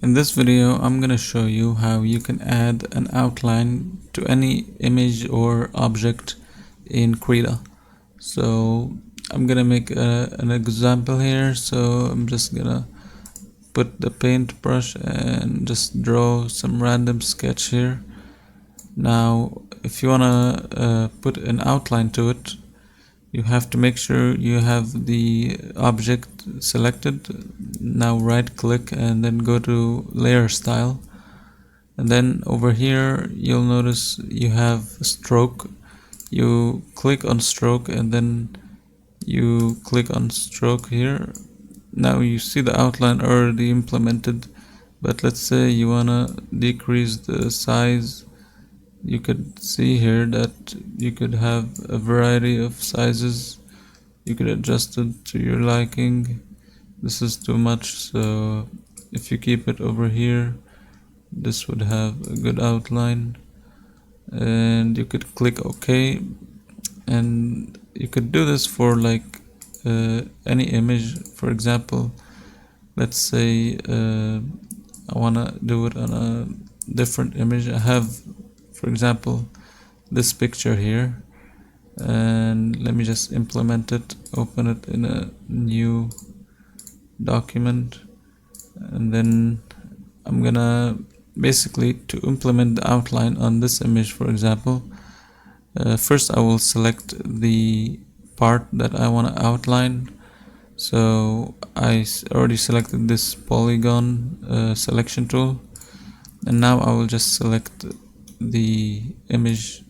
In this video, I'm gonna show you how you can add an outline to any image or object in Krita. So I'm gonna make an example here. So I'm just gonna put the paintbrush and just draw some random sketch here. Now, if you wanna put an outline to it, you have to make sure you have the object selected. Now right click and then go to layer style, and then over here you'll notice you have stroke. You click on stroke and then you click on stroke here. Now you see the outline already implemented, but let's say you wanna decrease the size. You could see here that you could have a variety of sizes. You could adjust it to your liking. This is too much, so if you keep it over here, this would have a good outline. And you could click OK, and you could do this for like any image. For example, let's say I wanna do it on a different image. I have, for example, this picture here, and let me just implement it, open it in a new document, and then I'm gonna basically to implement the outline on this image. For example, first I will select the part that I want to outline. So I already selected this polygon selection tool, and now I will just select the image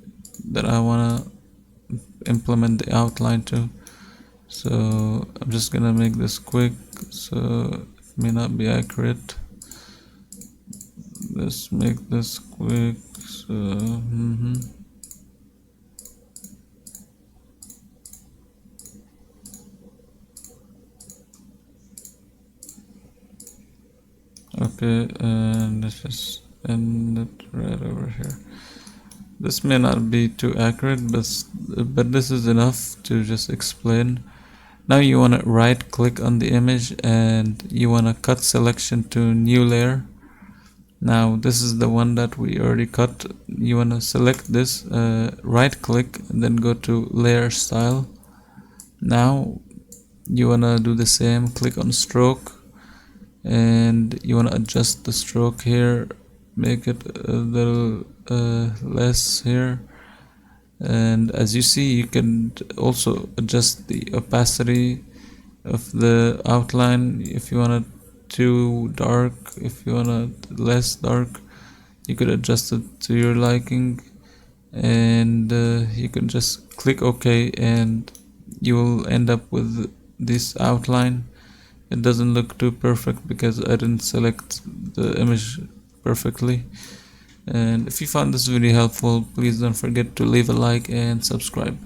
that I want to implement the outline to. So I'm just gonna make this quick, so it may not be accurate. Let's make this quick. So okay, and let's just end it right over here. This may not be too accurate, but this is enough to just explain. Now you want to right click on the image and you want to cut selection to new layer. Now this is the one that we already cut. You want to select this, right click, and then go to layer style. Now you want to do the same, click on stroke, and you want to adjust the stroke here, make it a little less here. And as you see, you can also adjust the opacity of the outline. If you want it too dark, if you want it less dark, you could adjust it to your liking. And you can just click OK, and you will end up with this outline. It doesn't look too perfect because I didn't select the image perfectly. And if you found this video helpful, please don't forget to leave a like and subscribe.